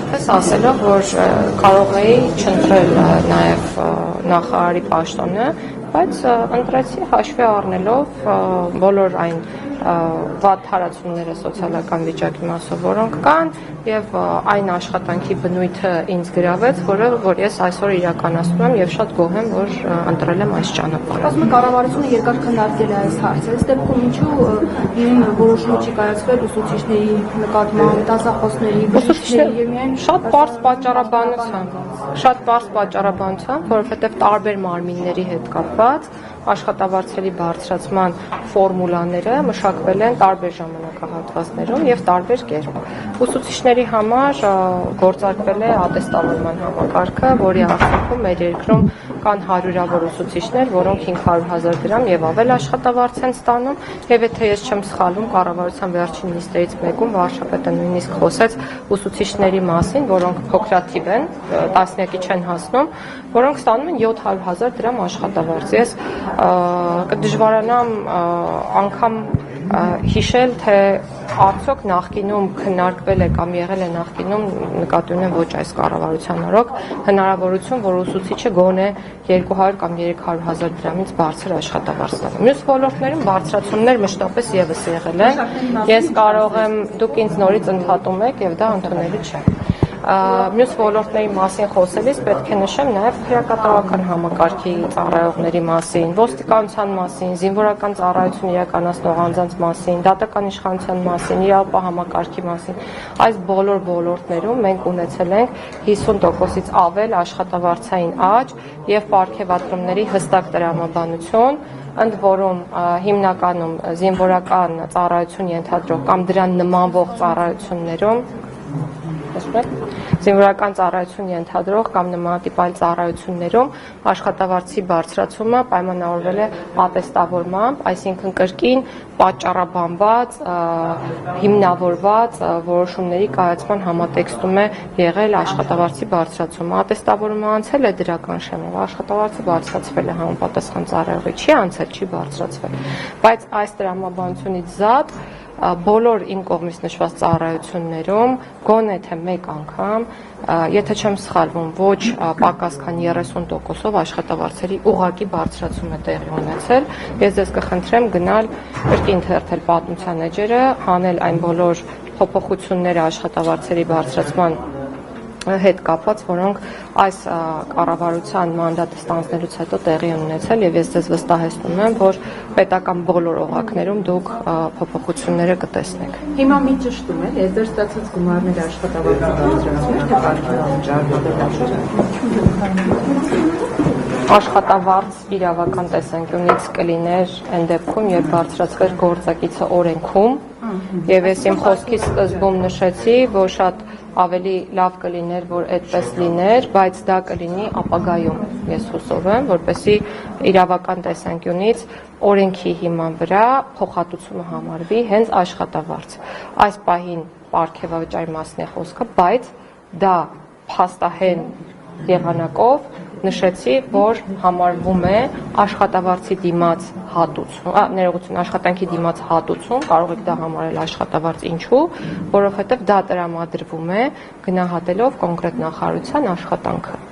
Ես ասելով, որ կարող էի չընտրել նաև նախարարի պաշտոնը, բայց ընտրեցի հաշվի առնելով բոլոր այն վատ հարացումները սոցիալական վիճակի մասով, որոնք կան, եւ այն աշխատանքի բնույթը ինձ գրավեց, որ ես այսօր իրականացնում եմ եւ շատ գոհ եմ, որ ընտրել եմ այս ճանապարհը։ Ասում եք կառավարությունը երկար քննարկել է այս հարցը, այս դեպքում ինչու նույն որոշումը չի կայացվել ուսուցիչների նկատմամբ, դասախոսների, բժիշկների եւ միայն շատ պարզ պատճառաբանությամբ, որովհետեւ տարբեր մարմինների հետ կապված աշխատավարձերի բարձրացման ֆորմուլաները մշակվել են տարբեր ժամանակահատվածներում եւ տարբեր կերպ։ Ուսուցիչների համար գործարկվել է ատեստավորման համակարգը, որի արդյունքում մեր երկրում կան հարյուրավոր ուսուցիչներ, որոնք 500,000 դրամ եւ ավել աշխատավարձ են ստանում, եւ եթե ես չեմ սխալվում, կառավարության վերջին նիստերից մեկում վարչապետը նույնիսկ խոսեց ուսուցիչների մասին, որոնք փոքրաթիվ են, տասնյակի չեն հասնում, որոնք ստանում են 700,000 դրամ աշխատավարձ։ Ես կդժվարանամ անգամ հիշել, թե արդյոք նախկինում քննարկվել է կամ եղել է նախկինում նկատի ունեմ ոչ այս կառավարության օրոք հնարավորություն, որ ուսուցիչը գոնե 200 կամ 300,000 դրամից բարձր աշխատավարձ ստանա։ Մյուս ոլորտներում բարձրացումներ մշտապես եւս եղել են։ Ես կարող եմ, դուք ինձ նորից ընդհատում եք եւ դա ընդունելի չէ։ Մյուս ոլորտների մասին խոսելիս պետք է նշեմ նաև քրեակատարական համակարգի ծառայողների մասին, ոստիկանության մասին, զինվորական ծառայություն իրականացնող անձանց մասին, դատական իշխանության մասին, իրավապահ համակարգի մասին։ Այս բոլոր ոլորտներում մենք ունեցել ենք 50%-ից ավել աշխատավարձային աճ եւ պարգևատրումների հստակ տրամաբանություն, ընդ որում հիմնականում զինվորական ծառայություն ենթադրող կամ դրան նմանվող ծառայություններում զինվորական ծառայություն ենթադրող կամ նմանատիպ այլ ծառայություններում աշխատավարձի բարձրացումը պայմանավորվել է ատեստավորմամբ, այսինքն կրկին պատճառաբանված, հիմնավորված որոշումների կայացման համատեքստում է եղել աշխատավարձի բարձրացումը։ Ատեստավորումը անցել է դրական շեմով, աշխատավարձը բարձրացվել է համապատասխան ծառայողի, չի անցել, չի բարձրացվել, բայց այս տրամաբանությունից զատ բոլոր իմ կողմից նշված ծառայություններում գոնե թե մեկ անգամ, եթե չեմ սխալվում, ոչ պակաս քան 30%-ով աշխատավարձերի ուղղակի բարձրացում է տեղի ունեցել։ Ես ձեզ կխնդրեմ գնալ կրկին թերթել պատմության էջերը, հանել այն բոլոր փոփոխությունները աշխատավարձերի բարձրացման հետ կապված, որոնք այս կառավարության մանդատը ստանձնելուց հետո տեղի են ունեցել եւ ես ձեզ վստահեցնում եմ, որ պետական բոլոր օղակներում դուք փոփոխությունները կտեսնեք։ Հիմա մի ճշտում է, ես ձեր ստացած գումարների աշխատավարձը բարձրացնում եք, թե աշխատավարձ իրավական տեսանկյունից կլիներ այն դեպքում, երբ բարձրացվեր գործակիցը օրենքում, եւ ես իմ խոսքի սկզբում նշեցի, որ շատ ավելի լավ կլիներ, որ այդպես լիներ, բայց դա կլինի ապագայում, ես հուսով եմ, որպեսզի իրավական տեսանկյունից օրենքի հիման վրա փոխհատուցումը համարվի հենց աշխատավարձ։ Այս պահին պարգևավճարի մասն է խոսքը, բայց դա փաստահեն եղանակով նշեցի, որ համարվում է աշխատավարձի դիմաց հատուցում, ներողություն, աշխատանքի դիմաց հատուցում, կարող եք դա համարել աշխատավարձ, ինչու, որովհետև դա տրամադրվում է գնահատելով կոնկրետ նախարարության աշխատանքը։